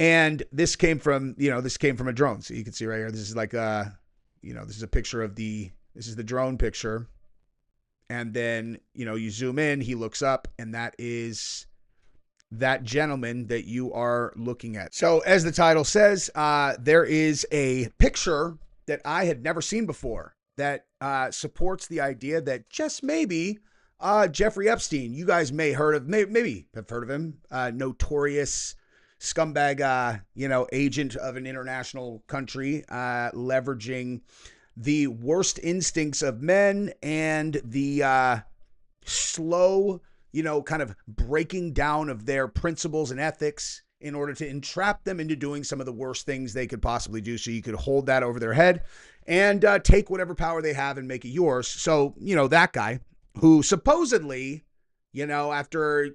And this came from, this came from a drone. So you can see right here, this is like, this is a picture of this is the drone picture. And then, you zoom in, he looks up, and that is that gentleman that you are looking at. So as the title says, there is a picture that I had never seen before that supports the idea that just maybe Jeffrey Epstein, you guys may maybe have heard of him, notorious scumbag, agent of an international country, leveraging the worst instincts of men and the slow, kind of breaking down of their principles and ethics in order to entrap them into doing some of the worst things they could possibly do. So you could hold that over their head and take whatever power they have and make it yours. So, that guy who supposedly, after,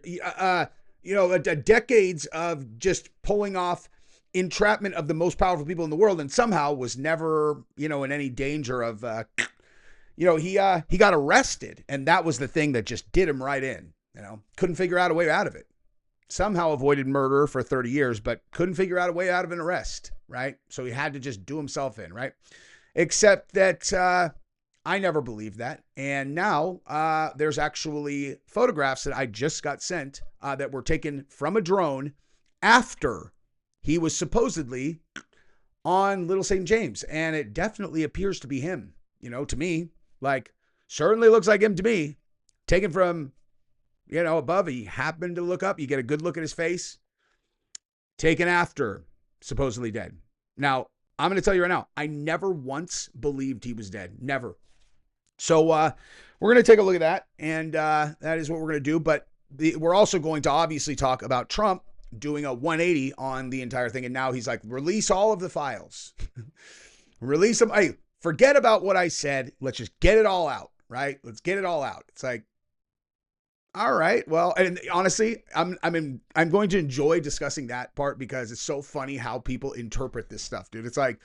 decades of just pulling off entrapment of the most powerful people in the world, and somehow was never, in any danger of, he got arrested, and that was the thing that just did him right in. Couldn't figure out a way out of it. Somehow avoided murder for 30 years, but couldn't figure out a way out of an arrest, right? So he had to just do himself in, right? Except that I never believed that. And now there's actually photographs that I just got sent that were taken from a drone after he was supposedly on Little St. James. And it definitely appears to be him, to me. Like, certainly looks like him to me. Taken from, above. He happened to look up. You get a good look at his face. Taken after supposedly dead. Now, I'm going to tell you right now, I never once believed he was dead. Never. So we're going to take a look at that. And that is what we're going to do. But we're also going to obviously talk about Trump doing a 180 on the entire thing. And now he's like, release all of the files. Release them. Hey, forget about what I said. Let's just get it all out, right? Let's get it all out. It's like, all right, well, and honestly, I'm going to enjoy discussing that part because it's so funny how people interpret this stuff, dude. It's like,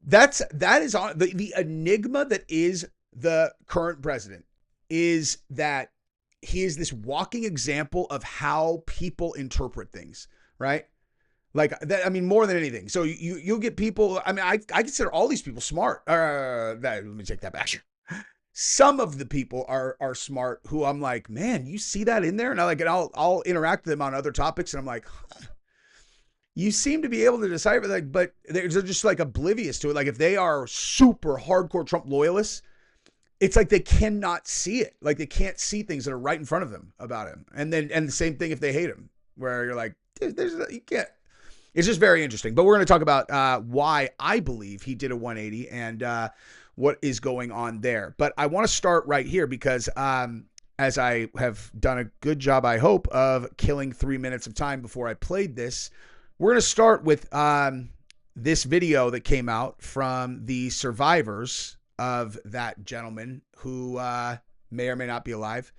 that is on the enigma that is the current president is that he is this walking example of how people interpret things, right? Like that, I mean, more than anything. So you'll get people, I mean, I consider all these people smart. Let me take that back. Some of the people are smart who I'm like, man, you see that in there? And I'll interact with them on other topics. And I'm like, huh, you seem to be able to decipher that, but they're just like oblivious to it. Like if they are super hardcore Trump loyalists, it's like they cannot see it. Like they can't see things that are right in front of them about him. And the same thing if they hate him, where you're like, you can't. It's just very interesting. But we're going to talk about why I believe he did a 180 and what is going on there. But I want to start right here because as I have done a good job, I hope, of killing 3 minutes of time before I played this, we're going to start with this video that came out from the survivors of that gentleman who may or may not be alive,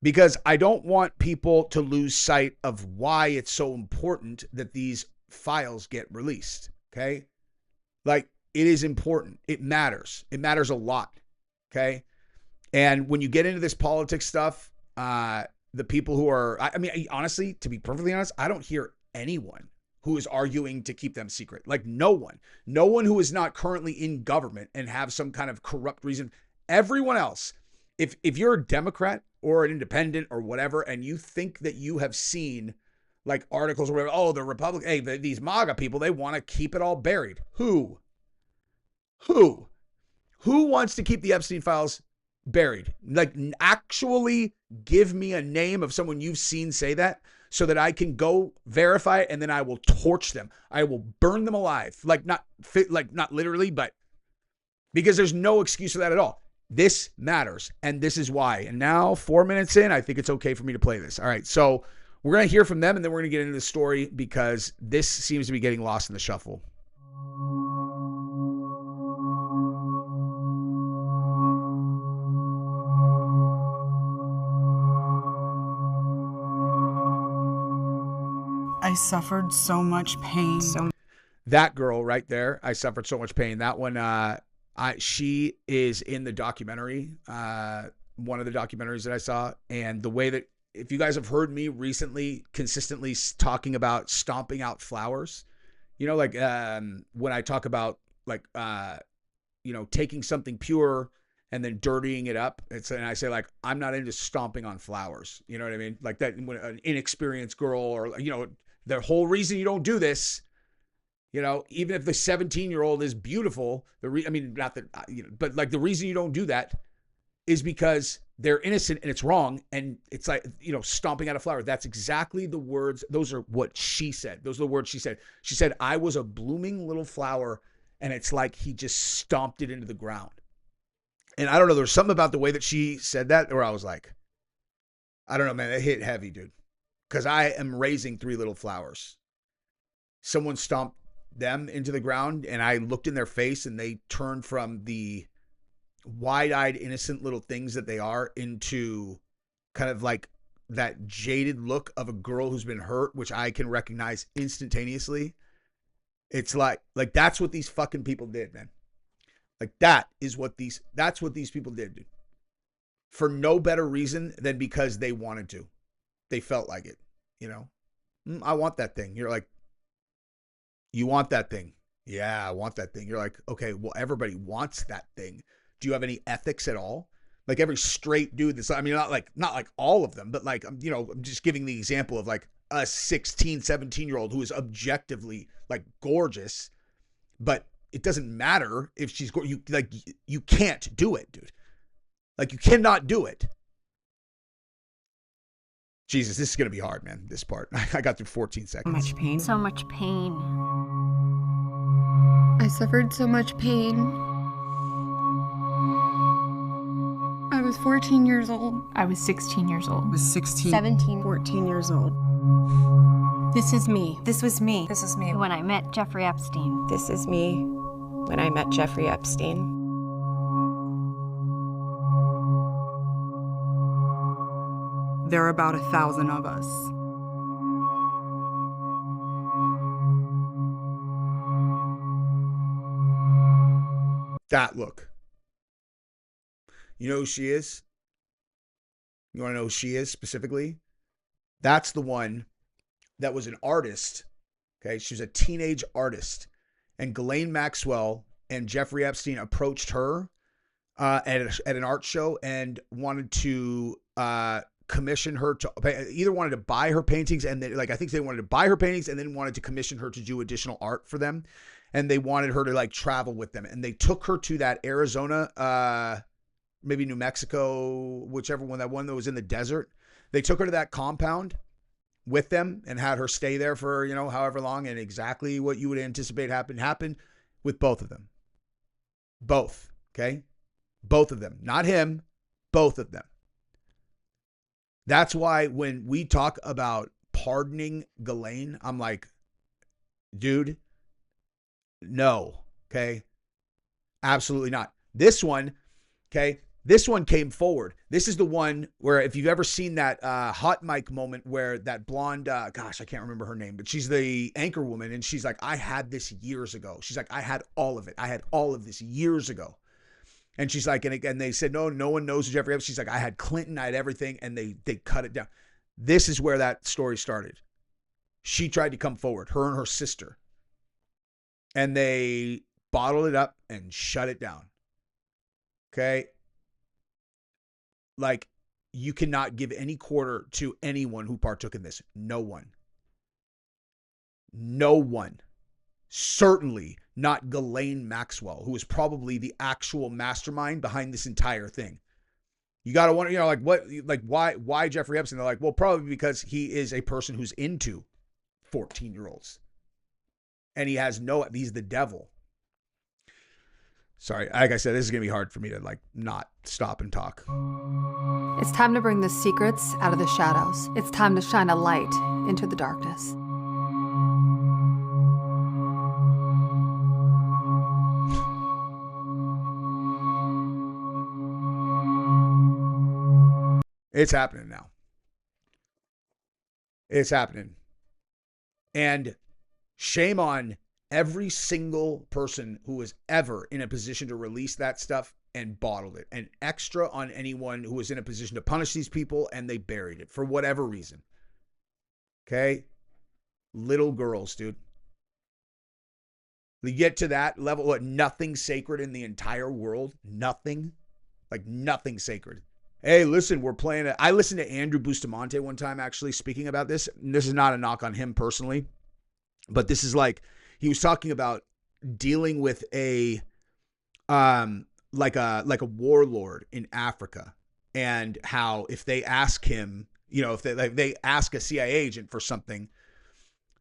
because I don't want people to lose sight of why it's so important that these files get released. Okay. Like it is important. It matters. It matters a lot. Okay. And when you get into this politics stuff, the people who are, I mean, honestly, to be perfectly honest, I don't hear anyone who is arguing to keep them secret. Like no one who is not currently in government and have some kind of corrupt reason. Everyone else, if you're a Democrat or an independent or whatever, and you think that you have seen like articles or whatever, oh, the Republican, hey, these MAGA people, they want to keep it all buried. Who wants to keep the Epstein files buried? Like actually give me a name of someone you've seen say that so that I can go verify it, and then I will torch them. I will burn them alive. Like not literally, but because there's no excuse for that at all. This matters, and this is why. And now 4 minutes in, I think it's okay for me to play this. All right, so we're going to hear from them, and then we're going to get into the story because this seems to be getting lost in the shuffle. I suffered so much pain. That girl right there, I suffered so much pain. That one, she is in the documentary, one of the documentaries that I saw, and the way that if you guys have heard me recently consistently talking about stomping out flowers, like when I talk about like taking something pure and then dirtying it up. And I say, like, I'm not into stomping on flowers. You know what I mean? Like that, when an inexperienced girl, or, the whole reason you don't do this, even if the 17-year-old is beautiful, not that, but like the reason you don't do that is because they're innocent and it's wrong. And it's like, stomping out a flower. That's exactly the words. Those are what she said. Those are the words she said. She said, I was a blooming little flower, and it's like he just stomped it into the ground. And I don't know, there's something about the way that she said that where I was like, I don't know, man, it hit heavy, dude. Because I am raising 3 little flowers. Someone stomped them into the ground, and I looked in their face, and they turned from the wide-eyed, innocent little things that they are into kind of like that jaded look of a girl who's been hurt, which I can recognize instantaneously. It's like that's what these fucking people did, man. Like that's what these people did, dude. For no better reason than because they wanted to. They felt like it, I want that thing. You're like, you want that thing? Yeah, I want that thing. You're like, okay, well, everybody wants that thing. Do you have any ethics at all? Like every straight dude that's, not like all of them, but like, I'm just giving the example of like a 16, 17-year-old who is objectively like gorgeous, but it doesn't matter if she's you can't do it, dude. Like you cannot do it. Jesus, this is going to be hard, man. This part. I got through 14 seconds. So much pain. So much pain. I suffered so much pain. I was 14 years old. I was 16 years old. I was 16. 17. 14 years old. This is me. This was me. This is me. When I met Jeffrey Epstein. This is me when I met Jeffrey Epstein. There are about 1,000 of us. That look. You know who she is? You want to know who she is specifically? That's the one that was an artist. Okay, she was a teenage artist. And Ghislaine Maxwell and Jeffrey Epstein approached her at an art show and wanted to commission her to either wanted to buy her paintings, and then, like, I think they wanted to buy her paintings and then wanted to commission her to do additional art for them. And they wanted her to like travel with them. And they took her to that Arizona, maybe New Mexico, whichever one, that one that was in the desert. They took her to that compound with them and had her stay there for, however long, and exactly what you would anticipate happened with both of them. Both, okay? Both of them. Not him, both of them. That's why when we talk about pardoning Ghislaine, I'm like, dude, no, okay? Absolutely not. This one, okay? This one came forward. This is the one where, if you've ever seen that hot mic moment where that blonde, gosh, I can't remember her name, but she's the anchor woman, and she's like, I had this years ago. She's like, I had all of it. I had all of this years ago. And she's like, and again, they said, no one knows who Jeffrey Epstein. She's like, I had Clinton, I had everything, and they cut it down. This is where that story started. She tried to come forward, her and her sister, and they bottled it up and shut it down. Okay? Like, you cannot give any quarter to anyone who partook in this. No one. No one. Certainly not Ghislaine Maxwell, who is probably the actual mastermind behind this entire thing. You got to wonder, why Jeffrey Epstein? They're like, well, probably because he is a person who's into 14-year-olds. And he's the devil. Sorry, like I said, this is going to be hard for me to not stop and talk. It's time to bring the secrets out of the shadows. It's time to shine a light into the darkness. It's happening now. It's happening. And shame on every single person who was ever in a position to release that stuff and bottled it, and extra on anyone who was in a position to punish these people, and they buried it for whatever reason. Okay? Little girls, dude. You get to that level, what, nothing sacred in the entire world? Nothing? Like nothing sacred. Hey, listen, we're playing it. I listened to Andrew Bustamante one time actually speaking about this. And this is not a knock on him personally, but this is like, he was talking about dealing with a like a warlord in Africa, and how if they ask him, you know, if they ask a CIA agent for something,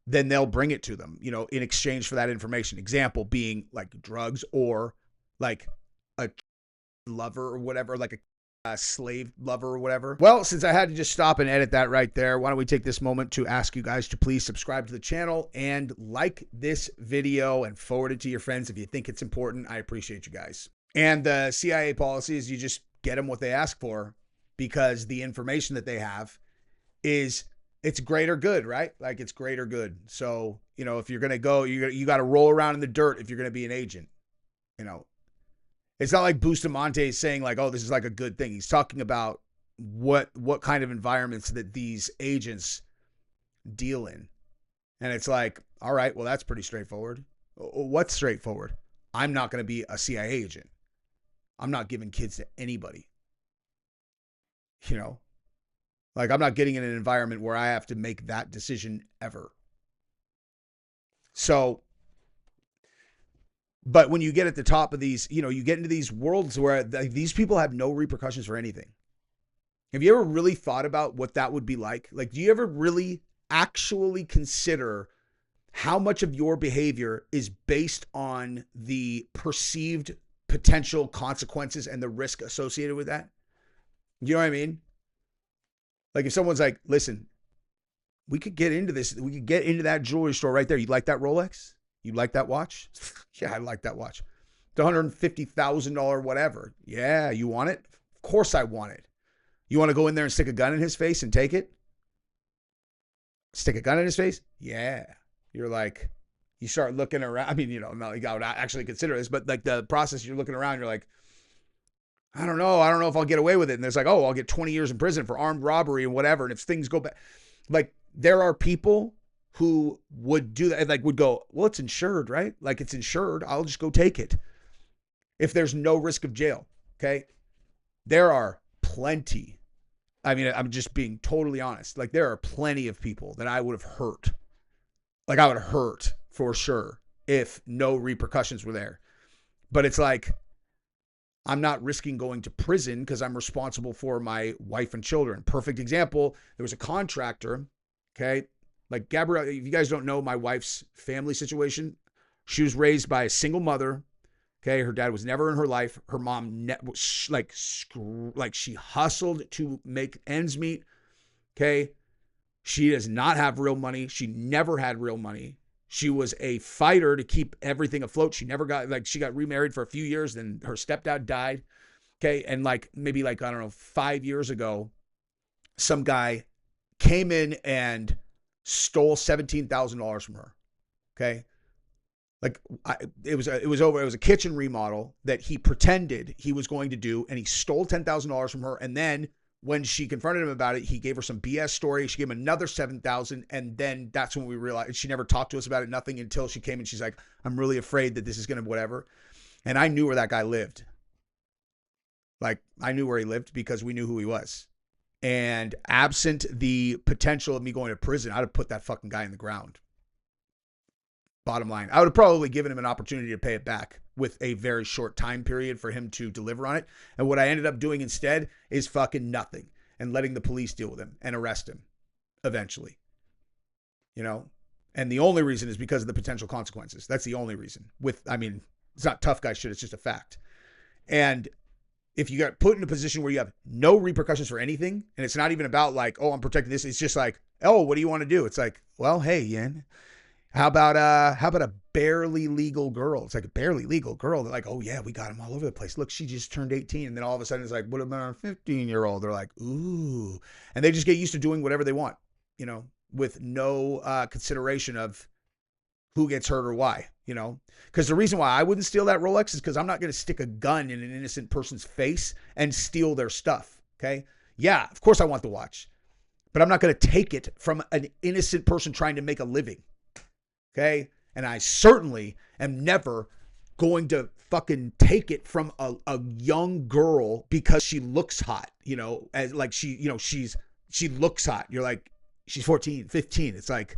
then they'll bring it to them, you know, in exchange for that information. Example being like drugs, or like a lover or whatever, like a slave lover or whatever. Well, since I had to just stop and edit that right there, why don't we take this moment to ask you guys to please subscribe to the channel and like this video and forward it to your friends if you think it's important. I appreciate you guys. And the CIA policy is you just get them what they ask for, because the information that they have is, it's greater good, right? Like it's greater good. So, you know, if you're going to go, you got to roll around in the dirt if you're going to be an agent. You know, it's not like Bustamante is saying like, oh, this is like a good thing. He's talking about what kind of environments that these agents deal in. And it's like, all right, well, that's pretty straightforward. What's straightforward? I'm not going to be a CIA agent. I'm not giving kids to anybody. You know, like I'm not getting in an environment where I have to make that decision ever. So, but when you get at the top of these, you know, you get into these worlds where these people have no repercussions for anything. Have you ever really thought about what that would be like? Like, do you ever really actually consider how much of your behavior is based on the perceived potential consequences and the risk associated with that? You know what I mean? Like if someone's like, listen, we could get into this. We could get into that jewelry store right there. You like that Rolex? You like that watch? Yeah, I like that watch. The $150,000 whatever. Yeah, you want it? Of course I want it. You want to go in there and stick a gun in his face and take it? Stick a gun in his face? Yeah. You're like, you start looking around. I mean, you know, not like I would actually consider this, but like the process, you're looking around, you're like, I don't know if I'll get away with it. And there's like, oh, I'll get 20 years in prison for armed robbery and whatever. And if things go bad, like there are people who would do that and like would go, well, it's insured, right? Like it's insured. I'll just go take it. If there's no risk of jail. Okay. There are plenty. I mean, I'm just being totally honest. Like there are plenty of people that I would have hurt. Like I would have hurt for sure if no repercussions were there. But it's like, I'm not risking going to prison because I'm responsible for my wife and children. Perfect example. There was a contractor. Okay. Like Gabrielle, if you guys don't know my wife's family situation, she was raised by a single mother. Okay. Her dad was never in her life. Her mom, like she hustled to make ends meet. Okay. She does not have real money. She never had real money. She was a fighter to keep everything afloat. She never got, like, she got remarried for a few years. Then her stepdad died. Okay. And like, maybe like, I don't know, 5 years ago, some guy came in and stole $17,000 from her. Okay. Like it was a kitchen remodel that he pretended he was going to do. And he stole $10,000 from her. And then when she confronted him about it, he gave her some BS story. She gave him another $7,000. And then that's when we realized, she never talked to us about it, nothing, until she came and she's like, I'm really afraid that this is going to whatever. And I knew where that guy lived. Like I knew where he lived because we knew who he was. And absent the potential of me going to prison, I'd have put that fucking guy in the ground. Bottom line, I would have probably given him an opportunity to pay it back with a very short time period for him to deliver on it. And what I ended up doing instead is fucking nothing and letting the police deal with him and arrest him eventually. You know? And the only reason is because of the potential consequences. That's the only reason. It's not tough guy shit. It's just a fact. And if you got put in a position where you have no repercussions for anything, and it's not even about like, oh, I'm protecting this. It's just like, oh, what do you want to do? It's like, well, hey, Yen, how about a barely legal girl? It's like a barely legal girl. They're like, oh yeah, we got them all over the place. Look, she just turned 18. And then all of a sudden it's like, what about a 15-year-old? They're like, ooh. And they just get used to doing whatever they want, you know, with no consideration of who gets hurt or why, because the reason why I wouldn't steal that Rolex is because I'm not going to stick a gun in an innocent person's face and steal their stuff. Okay. Yeah, of course I want the watch, but I'm not going to take it from an innocent person trying to make a living. Okay. And I certainly am never going to fucking take it from a young girl because she looks hot, as like she looks hot. You're like, she's 14, 15. It's like,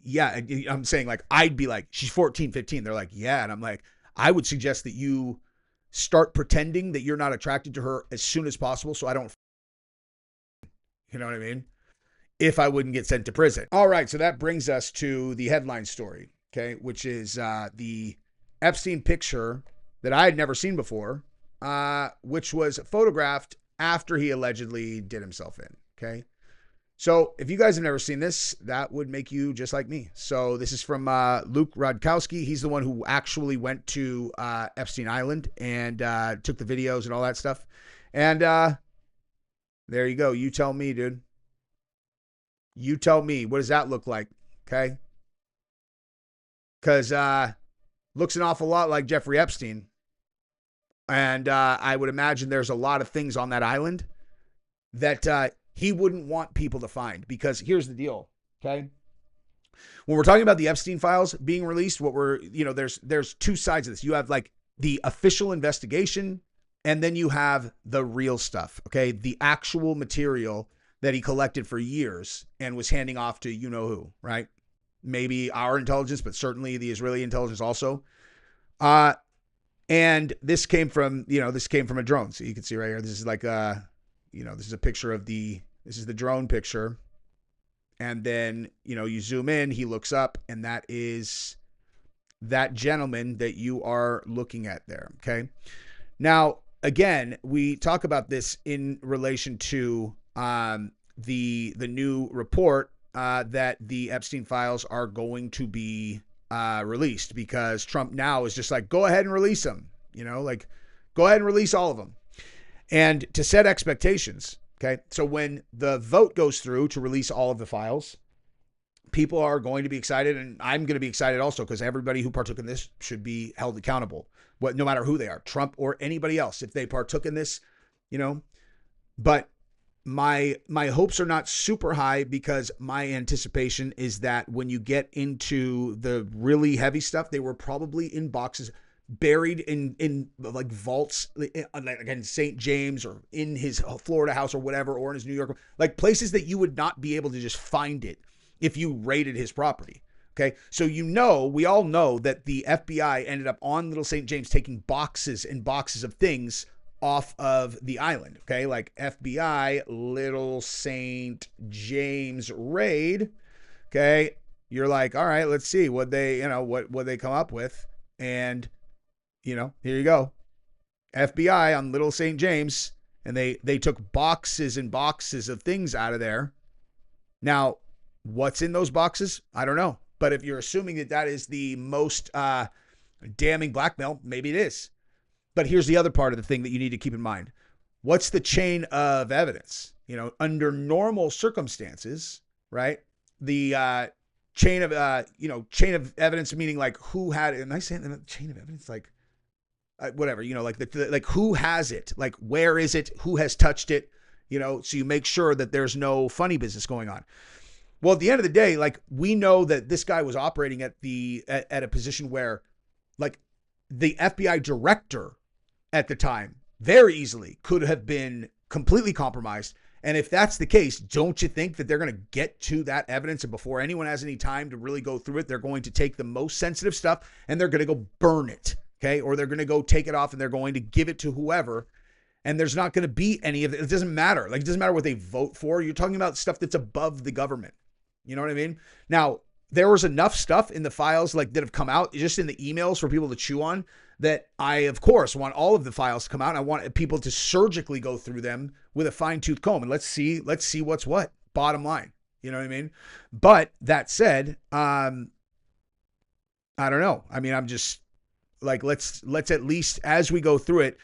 yeah, I'm saying like, I'd be like, she's 14, 15. They're like, yeah. And I'm like, I would suggest that you start pretending that you're not attracted to her as soon as possible. So I don't, you know what I mean? If I wouldn't get sent to prison. All right. So that brings us to the headline story. Okay. Which is the Epstein picture that I had never seen before, which was photographed after he allegedly did himself in. Okay. So if you guys have never seen this, that would make you just like me. So this is from Luke Rodkowski. He's the one who actually went to Epstein Island and took the videos and all that stuff. And there you go. You tell me, dude. You tell me. What does that look like? Okay. Because looks an awful lot like Jeffrey Epstein. And I would imagine there's a lot of things on that island that he wouldn't want people to find, because here's the deal. Okay. When we're talking about the Epstein files being released, there's two sides of this. You have like the official investigation, and then you have the real stuff. Okay. The actual material that he collected for years and was handing off to who, right? Maybe our intelligence, but certainly the Israeli intelligence also. And this came from a drone. So you can see right here, this is like this is a picture of this is the drone picture. And then, you zoom in, he looks up, and that is that gentleman that you are looking at there. Okay. Now, again, we talk about this in relation to the new report that the Epstein files are going to be released, because Trump now is just like, go ahead and release them, go ahead and release all of them. And to set expectations, okay? So when the vote goes through to release all of the files, people are going to be excited, and I'm going to be excited also, because everybody who partook in this should be held accountable, no matter who they are, Trump or anybody else, if they partook in this, But my hopes are not super high, because my anticipation is that when you get into the really heavy stuff, they were probably in boxes, buried in like vaults, like in St. James or in his Florida house or whatever, or in his New York, like places that you would not be able to just find it if you raided his property. Okay. So, we all know that the FBI ended up on Little St. James taking boxes and boxes of things off of the island. Okay. Like FBI Little St. James raid. Okay. You're like, all right, let's see what they come up with. And here you go. FBI on Little St. James, and they took boxes and boxes of things out of there. Now, what's in those boxes? I don't know. But if you're assuming that is the most damning blackmail, maybe it is. But here's the other part of the thing that you need to keep in mind. What's the chain of evidence? Under normal circumstances, right? The chain of evidence, meaning like who had it. Am I saying the chain of evidence? Like, whatever, like who has it, like where is it, who has touched it, so you make sure that there's no funny business going on. Well, at the end of the day, like, we know that this guy was operating at a position where, like, the FBI director at the time very easily could have been completely compromised. And if that's the case, don't you think that they're going to get to that evidence, and before anyone has any time to really go through it, they're going to take the most sensitive stuff and they're going to go burn it? Okay. Or they're going to go take it off and they're going to give it to whoever. And there's not going to be any of it. It doesn't matter. Like, it doesn't matter what they vote for. You're talking about stuff that's above the government. You know what I mean? Now, there was enough stuff in the files, like, that have come out just in the emails for people to chew on, that I, of course, want all of the files to come out. And I want people to surgically go through them with a fine-tooth comb. And let's see what's what. Bottom line. You know what I mean? But that said, I don't know. I mean, I'm just like, let's at least, as we go through it,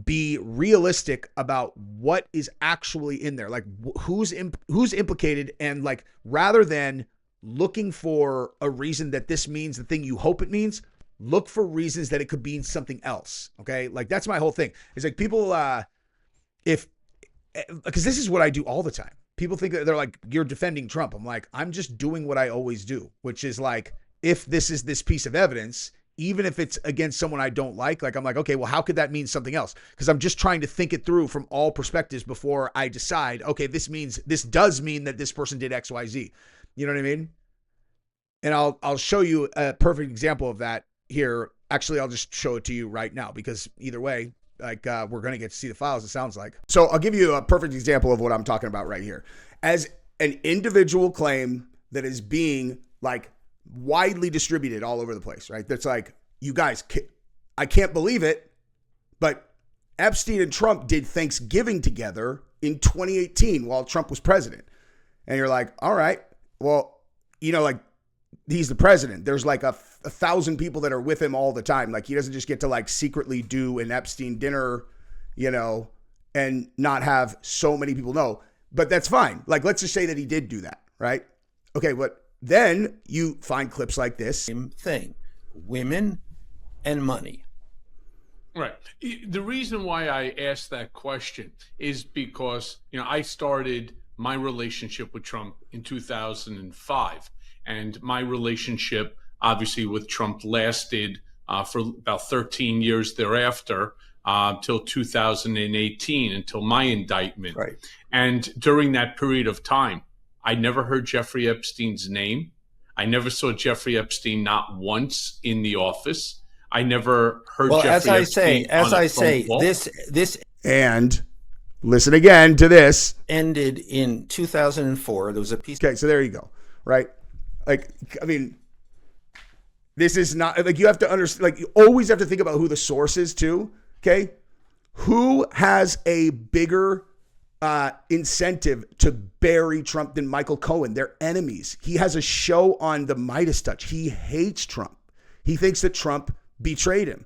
be realistic about what is actually in there, like who's implicated, and like, rather than looking for a reason that this means the thing you hope it means, look for reasons that it could mean something else. Okay. Like that's my whole thing. It's like people, because this is what I do all the time. People think that they're like, you're defending Trump. I'm like, I'm just doing what I always do, which is like, if this is this piece of evidence, even if it's against someone I don't like, I'm like, okay, well, how could that mean something else? Because I'm just trying to think it through from all perspectives before I decide, okay, this does mean that this person did X, Y, Z. You know what I mean? And I'll show you a perfect example of that here. Actually, I'll just show it to you right now, because either way, we're going to get to see the files, it sounds like. So I'll give you a perfect example of what I'm talking about right here. As an individual claim that is being like widely distributed all over the place, right? That's like, you guys, I can't believe it, but Epstein and Trump did Thanksgiving together in 2018 while Trump was president. And you're like, all right, well, like, he's the president. There's like a 1,000 people that are with him all the time. Like, he doesn't just get to like secretly do an Epstein dinner, and not have so many people know. But that's fine. Like, let's just say that he did do that, right? Okay, but then you find clips like this. Same thing. Women and money. Right. The reason why I asked that question is because, I started my relationship with Trump in 2005. And my relationship, obviously, with Trump lasted for about 13 years thereafter, till 2018, until my indictment. Right. And during that period of time, I never heard Jeffrey Epstein's name. I never saw Jeffrey Epstein not once in the office. I never heard Jeffrey Epstein on a phone call. this and listen again to this. Ended in 2004. There was a piece. Okay, so there you go. Right. Like, I mean, this is not like, you have to understand, like, you always have to think about who the source is too. Okay. Who has a bigger incentive to bury Trump than Michael Cohen? They're enemies. He has a show on the Midas Touch. He hates Trump. He thinks that Trump betrayed him,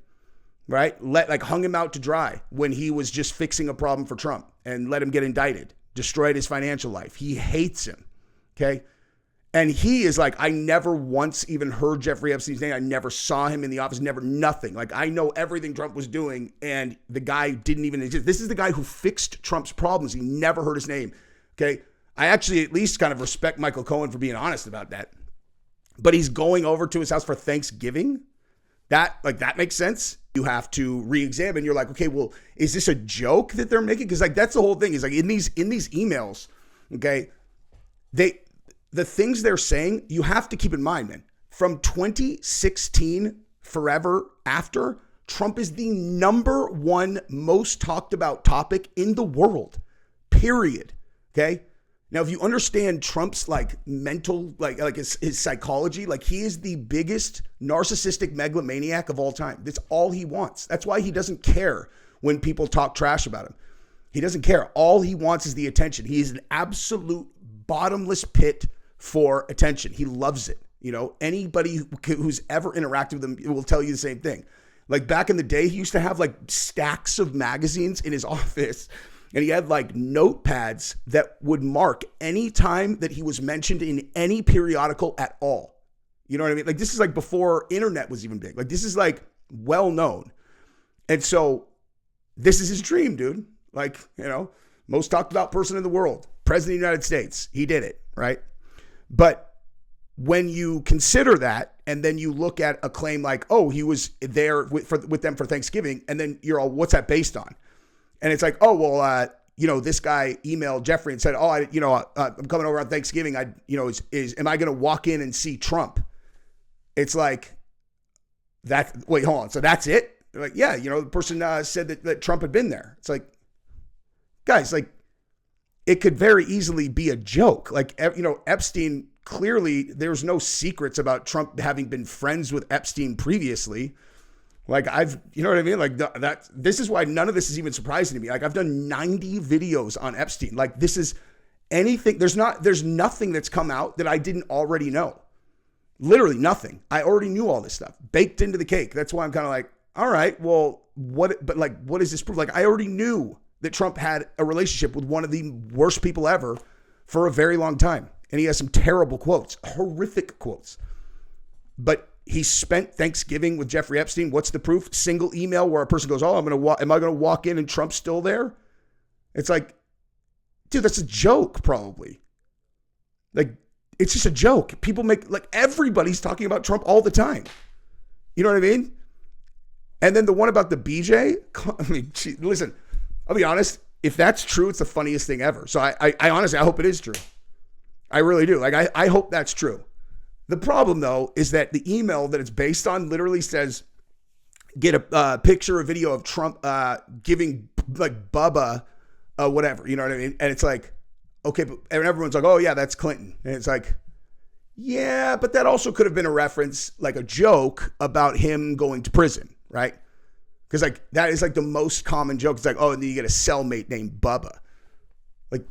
right? Hung him out to dry when he was just fixing a problem for Trump and let him get indicted, destroyed his financial life. He hates him. Okay. And he is like, I never once even heard Jeffrey Epstein's name. I never saw him in the office, never, nothing. Like, I know everything Trump was doing, and the guy didn't even exist. This is the guy who fixed Trump's problems. He never heard his name. Okay. I actually at least kind of respect Michael Cohen for being honest about that. But he's going over to his house for Thanksgiving. That makes sense. You have to re-examine. You're like, okay, well, is this a joke that they're making? Because like, that's the whole thing. Is like, in these emails, okay, the things they're saying, you have to keep in mind, man, from 2016 forever after, Trump is the number one most talked about topic in the world, period. Okay. Now, if you understand Trump's like mental, like his psychology, like, he is the biggest narcissistic megalomaniac of all time. That's all he wants. That's why he doesn't care when people talk trash about him. He doesn't care. All he wants is the attention. He is an absolute bottomless pit for attention. He loves it. Anybody who's ever interacted with him will tell you the same thing. Like, back in the day, he used to have like stacks of magazines in his office, and he had like notepads that would mark any time that he was mentioned in any periodical at all. You know what I mean? Like, this is like before internet was even big. Like, this is like well known. And so this is his dream, dude. Like, most talked about person in the world, president of the United States. He did it, right? But when you consider that, and then you look at a claim like, oh, he was there with them for Thanksgiving, and then you're all, what's that based on? And it's like, oh, well, this guy emailed Jeffrey and said, oh, I'm coming over on Thanksgiving. Am I going to walk in and see Trump? It's like, wait, hold on. So that's it? They're like, yeah, the person said that Trump had been there. It's like, guys, like, it could very easily be a joke. Like, Epstein, clearly there's no secrets about Trump having been friends with Epstein previously. Like, you know what I mean? Like, this is why none of this is even surprising to me. Like, I've done 90 videos on Epstein. Like, this is anything. There's nothing that's come out that I didn't already know. Literally nothing. I already knew all this stuff baked into the cake. That's why I'm kind of like, all right, well, what is this proof? Like, I already knew that Trump had a relationship with one of the worst people ever for a very long time. And he has some terrible quotes, horrific quotes. But he spent Thanksgiving with Jeffrey Epstein. What's the proof? Single email where a person goes, oh, am I going to walk in and Trump's still there? It's like, dude, that's a joke probably. Like, it's just a joke. People make, like, everybody's talking about Trump all the time. You know what I mean? And then the one about the BJ, I mean, listen, I'll be honest. If that's true, it's the funniest thing ever. So I honestly, I hope it is true. I really do. Like, I hope that's true. The problem, though, is that the email that it's based on literally says, get a picture or video of Trump giving, like, Bubba whatever. You know what I mean? And it's like, okay, but, and everyone's like, oh, yeah, that's Clinton. And it's like, yeah, but that also could have been a reference, like a joke about him going to prison, right? Because, like, that is, like, the most common joke. It's like, oh, and then you get a cellmate named Bubba. Like,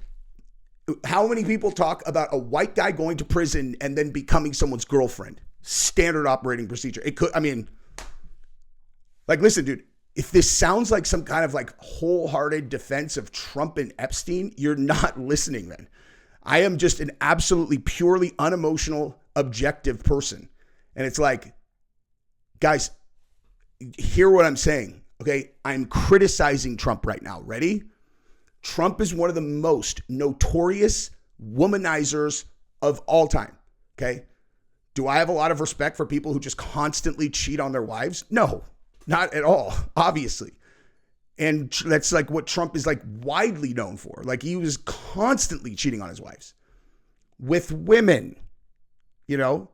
how many people talk about a white guy going to prison and then becoming someone's girlfriend? Standard operating procedure. It could, I mean, like, listen, dude, if this sounds like some kind of, like, wholehearted defense of Trump and Epstein, you're not listening then. I am just an absolutely purely unemotional, objective person. And it's like, guys, hear what I'm saying, okay? I'm criticizing Trump right now. Ready? Trump is one of the most notorious womanizers of all time, okay? Do I have a lot of respect for people who just constantly cheat on their wives? No, not at all, obviously. And that's like what Trump is like widely known for. Like, he was constantly cheating on his wives with women, you know?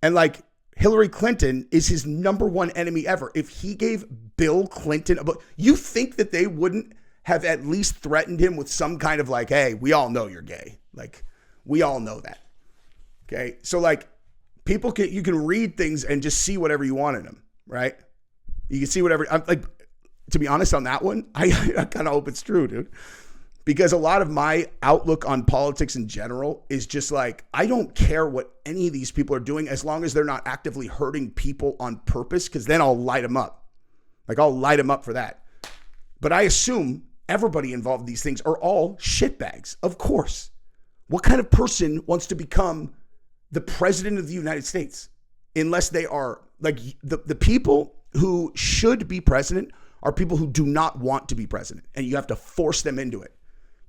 And like, Hillary Clinton is his number one enemy ever. If he gave Bill Clinton, you think that they wouldn't have at least threatened him with some kind of like, hey, we all know you're gay. Like, we all know that. Okay. So like, you can read things and just see whatever you want in them, right? You can see whatever. I'm like, to be honest on that one, I kind of hope it's true, dude. Because a lot of my outlook on politics in general is just like, I don't care what any of these people are doing as long as they're not actively hurting people on purpose, because then I'll light them up. Like, I'll light them up for that. But I assume everybody involved in these things are all shitbags, of course. What kind of person wants to become the president of the United States? Unless they are, like, the people who should be president are people who do not want to be president. And you have to force them into it.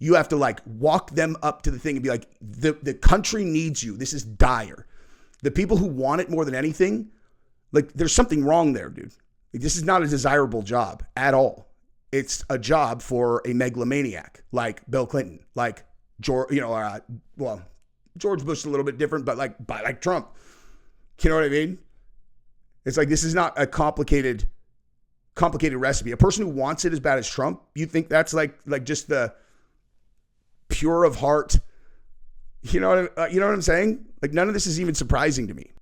You have to like walk them up to the thing and be like, the country needs you. This is dire. The people who want it more than anything, like, there's something wrong there, dude. Like, this is not a desirable job at all. It's a job for a megalomaniac like Bill Clinton, like George, George Bush is a little bit different, but like Trump. You know what I mean? It's like, this is not a complicated recipe. A person who wants it as bad as Trump, you think that's like just the pure of heart, you know what I'm saying? Like, none of this is even surprising to me.